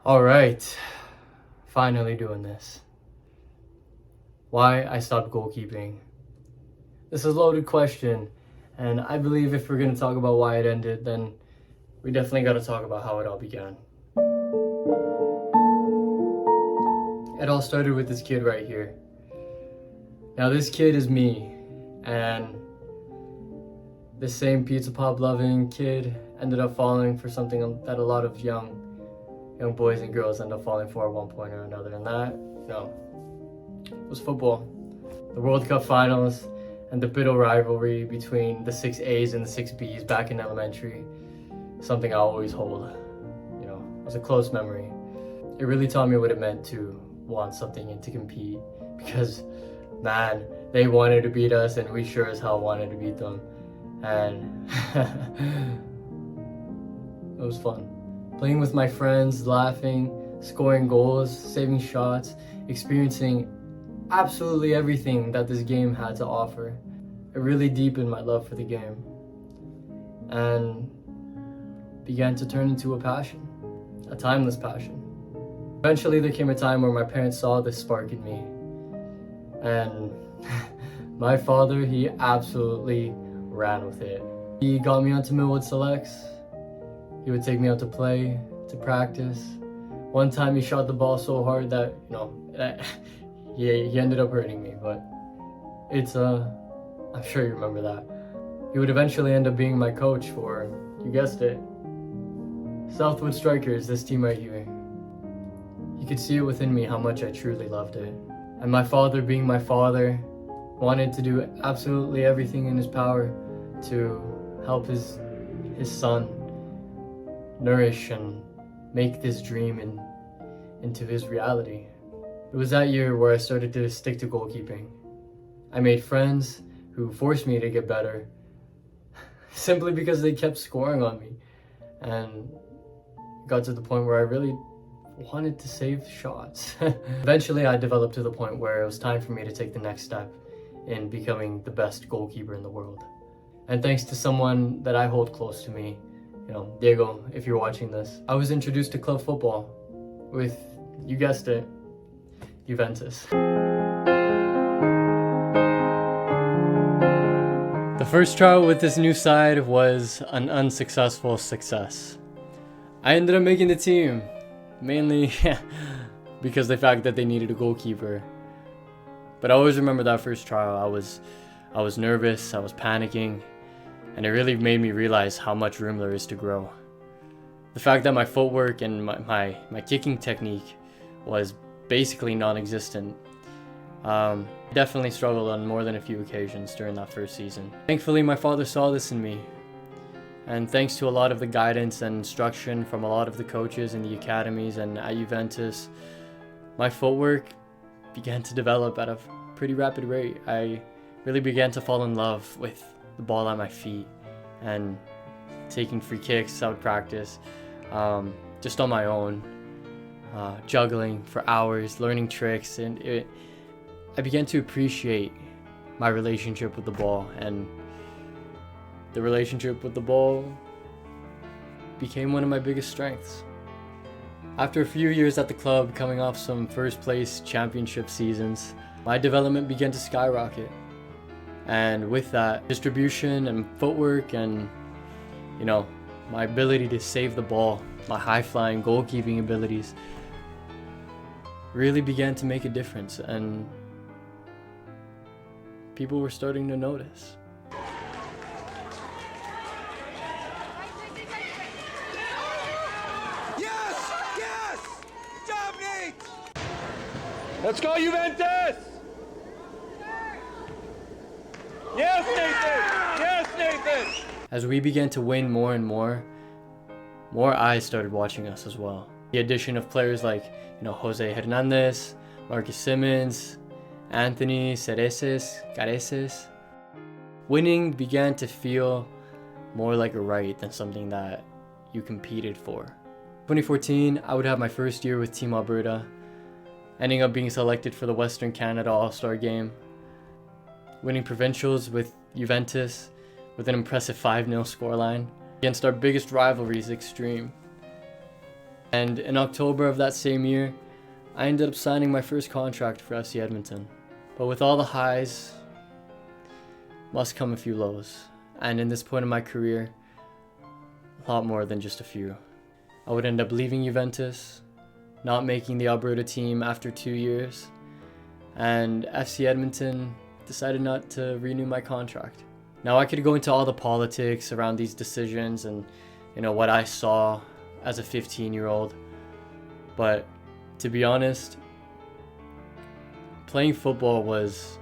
All right, finally doing this. Why I stopped goalkeeping. This is a loaded question, and I believe if we're gonna talk about why it ended, then we definitely gotta talk about how it all began. It all started with this kid right here. Now this kid is me, and this same pizza pop loving kid ended up falling for something that a lot of young boys and girls end up falling for at one point or another, and that, was football. The World Cup finals and the bitter rivalry between the 6As and the 6Bs back in elementary, something I always hold. It was a close memory. It really taught me what it meant to want something and to compete, because man, they wanted to beat us and we sure as hell wanted to beat them, and it was fun. Playing with my friends, laughing, scoring goals, saving shots, experiencing absolutely everything that this game had to offer. It really deepened my love for the game and began to turn into a passion, a timeless passion. Eventually there came a time where my parents saw this spark in me, and my father, he absolutely ran with it. He got me onto Millwood Selects. He would take me out to play, to practice. One time he shot the ball so hard that, he ended up hurting me, but I'm sure you remember that. He would eventually end up being my coach for, you guessed it, Southwood Strikers, this team right here. He could see it within me how much I truly loved it. And my father, being my father, wanted to do absolutely everything in his power to help his son nourish and make this dream into his reality. It was that year where I started to stick to goalkeeping. I made friends who forced me to get better simply because they kept scoring on me, and it got to the point where I really wanted to save shots. Eventually I developed to the point where it was time for me to take the next step in becoming the best goalkeeper in the world. And thanks to someone that I hold close to me, Diego, if you're watching this, I was introduced to club football with, you guessed it, Juventus. The first trial with this new side was an unsuccessful success. I ended up making the team, mainly because of the fact that they needed a goalkeeper. But I always remember that first trial. I was nervous, I was panicking, and it really made me realize how much room there is to grow. The fact that my footwork and my kicking technique was basically non-existent. Definitely struggled on more than a few occasions during that first season. Thankfully, my father saw this in me, and thanks to a lot of the guidance and instruction from a lot of the coaches in the academies and at Juventus, my footwork began to develop at a pretty rapid rate. I really began to fall in love with the ball at my feet and taking free kicks out of practice, just on my own, juggling for hours, learning tricks, and I began to appreciate my relationship with the ball, and the relationship with the ball became one of my biggest strengths. After a few years at the club, coming off some first place championship seasons, my development began to skyrocket. And with that, distribution and footwork and, my ability to save the ball, my high-flying goalkeeping abilities really began to make a difference, and people were starting to notice. Yes! Good job, Nate! Let's go, Juventus! Yes, Nathan! Yes, Nathan! As we began to win more and more eyes started watching us as well. The addition of players like, Jose Hernandez, Marcus Simmons, Anthony Careces. Winning began to feel more like a right than something that you competed for. 2014, I would have my first year with Team Alberta, ending up being selected for the Western Canada All-Star Game, winning provincials with Juventus with an impressive 5-0 scoreline against our biggest rivalries, Extreme. And in October of that same year, I ended up signing my first contract for FC Edmonton. But with all the highs, must come a few lows. And in this point of my career, a lot more than just a few. I would end up leaving Juventus, not making the Alberta team after 2 years, and FC Edmonton decided not to renew my contract. Now I could go into all the politics around these decisions and what I saw as a 15-year-old, but to be honest, playing football was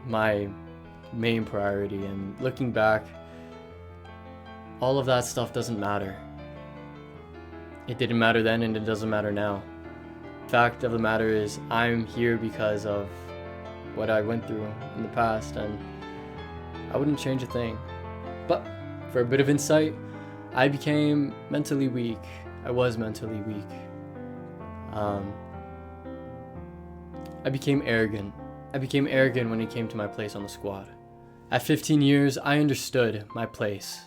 my main priority, and looking back, all of that stuff doesn't matter. It didn't matter then and it doesn't matter now. Fact of the matter is, I'm here because of what I went through in the past, and I wouldn't change a thing. But for a bit of insight, I became mentally weak. I was mentally weak. I became arrogant. I became arrogant when it came to my place on the squad. At 15 years, I understood my place.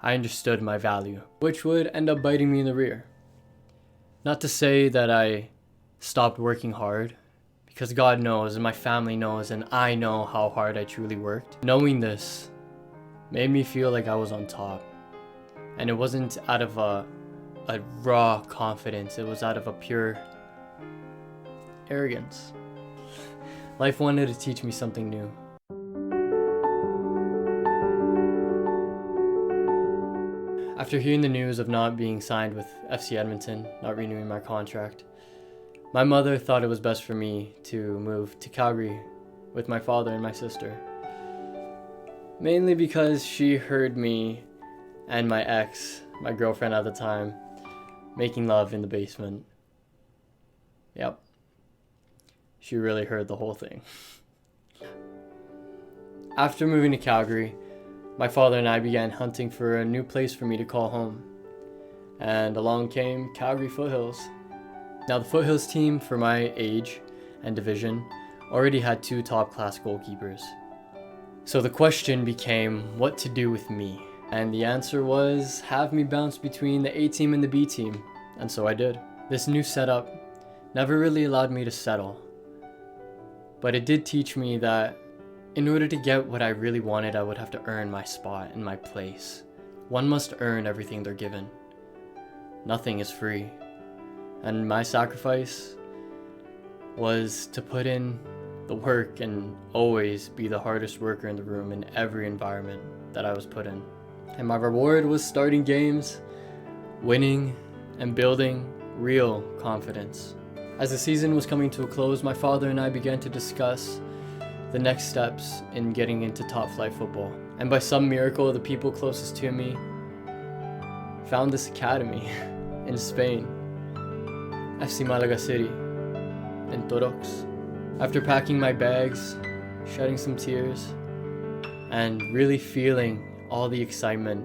I understood my value, which would end up biting me in the rear. Not to say that I stopped working hard, because God knows and my family knows and I know how hard I truly worked. Knowing this made me feel like I was on top. And it wasn't out of a raw confidence, it was out of a pure arrogance. Life wanted to teach me something new. After hearing the news of not being signed with FC Edmonton, not renewing my contract, my mother thought it was best for me to move to Calgary with my father and my sister. Mainly because she heard me and my ex, my girlfriend at the time, making love in the basement. Yep. She really heard the whole thing. After moving to Calgary, my father and I began hunting for a new place for me to call home. And along came Calgary Foothills. Now the Foothills team, for my age and division, already had 2 top-class goalkeepers. So the question became what to do with me. And the answer was have me bounce between the A team and the B team. And so I did. This new setup never really allowed me to settle. But it did teach me that in order to get what I really wanted, I would have to earn my spot and my place. One must earn everything they're given. Nothing is free. And my sacrifice was to put in the work and always be the hardest worker in the room in every environment that I was put in. And my reward was starting games, winning, and building real confidence. As the season was coming to a close, my father and I began to discuss the next steps in getting into top flight football. And by some miracle, the people closest to me found this academy in Spain, FC Malaga City, in Torox. After packing my bags, shedding some tears, and really feeling all the excitement,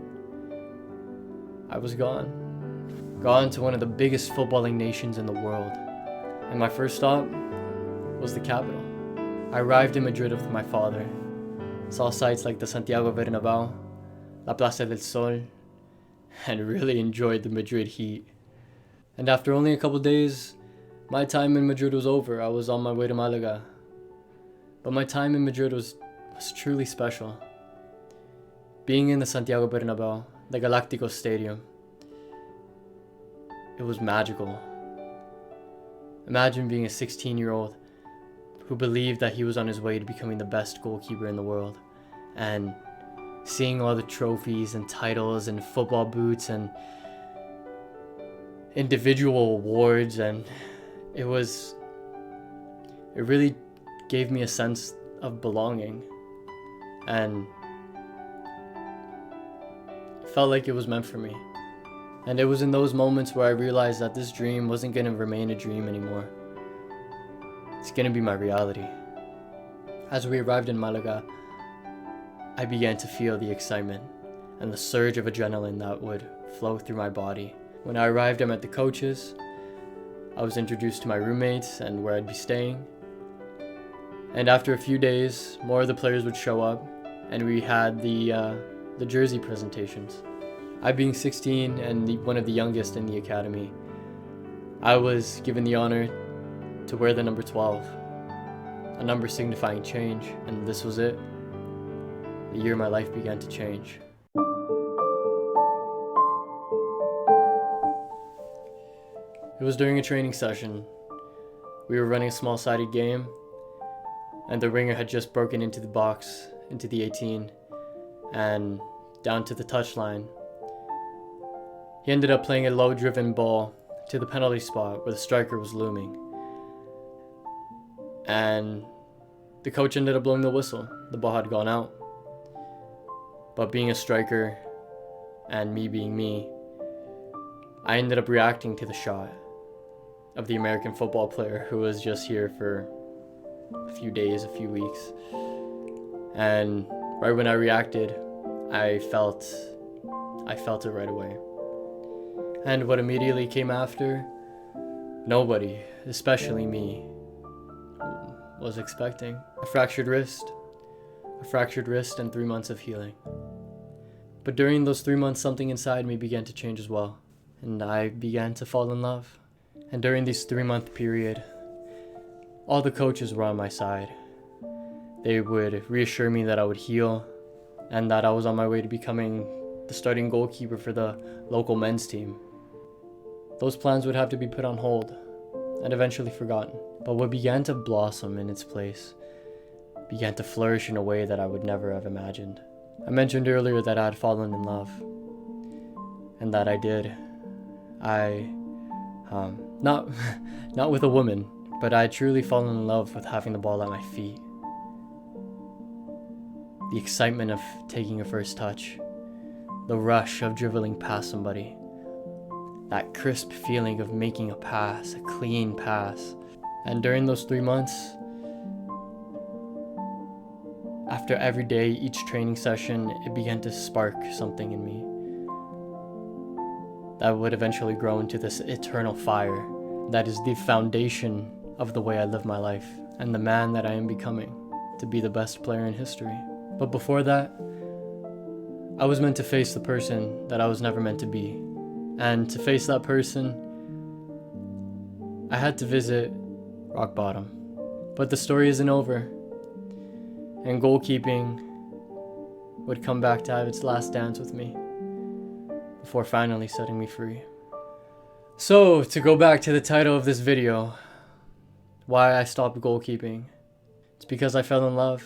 I was gone. Gone to one of the biggest footballing nations in the world. And my first stop was the capital. I arrived in Madrid with my father, saw sites like the Santiago Bernabéu, La Plaza del Sol, and really enjoyed the Madrid heat. And after only a couple days, my time in Madrid was over. I was on my way to Malaga. But my time in Madrid was truly special. Being in the Santiago Bernabéu, the Galactico Stadium, it was magical. Imagine being a 16-year-old who believed that he was on his way to becoming the best goalkeeper in the world, and seeing all the trophies and titles and football boots and individual awards, and it really gave me a sense of belonging, and it felt like it was meant for me. And it was in those moments where I realized that this dream wasn't going to remain a dream anymore. It's going to be my reality. As we arrived in Malaga, I began to feel the excitement and the surge of adrenaline that would flow through my body. When I arrived, I met the coaches. I was introduced to my roommates and where I'd be staying. And after a few days, more of the players would show up, and we had the jersey presentations. I, being 16 and one of the youngest in the academy, I was given the honor to wear the number 12, a number signifying change, and this was it. The year my life began to change. It was during a training session. We were running a small-sided game, and the ringer had just broken into the box, into the 18, and down to the touchline. He ended up playing a low-driven ball to the penalty spot where the striker was looming. And the coach ended up blowing the whistle. The ball had gone out. But being a striker, and me being me, I ended up reacting to the shot of the American football player who was just here for a few days, a few weeks. And right when I reacted, I felt it right away. And what immediately came after, nobody, especially me, was expecting. A fractured wrist and 3 months of healing. But during those 3 months, something inside me began to change as well, and I began to fall in love. And during this 3-month period, all the coaches were on my side. They would reassure me that I would heal and that I was on my way to becoming the starting goalkeeper for the local men's team. Those plans would have to be put on hold and eventually forgotten. But what began to blossom in its place began to flourish in a way that I would never have imagined. I mentioned earlier that I had fallen in love, and that I did. Not with a woman, but I had truly fallen in love with having the ball at my feet. The excitement of taking a first touch, the rush of dribbling past somebody, that crisp feeling of making a pass, a clean pass. And during those 3 months, after every day, each training session, it began to spark something in me that would eventually grow into this eternal fire that is the foundation of the way I live my life and the man that I am becoming to be the best player in history. But before that, I was meant to face the person that I was never meant to be. And to face that person, I had to visit rock bottom. But the story isn't over. And goalkeeping would come back to have its last dance with me before finally setting me free. So, to go back to the title of this video, why I stopped goalkeeping. It's because I fell in love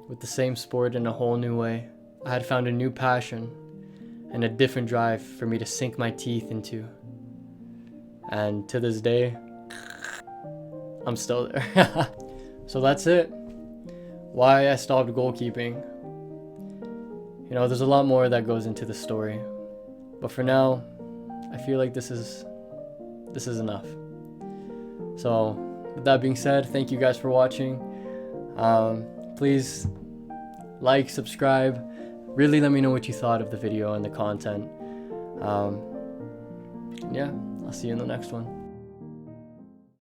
with the same sport in a whole new way. I had found a new passion and a different drive for me to sink my teeth into. And to this day, I'm still there. So that's it. Why I stopped goalkeeping. You know, there's a lot more that goes into the story. But for now, I feel like this is enough. So, with that being said, thank you guys for watching. Please like, subscribe. Really let me know what you thought of the video and the content. Yeah, I'll see you in the next one.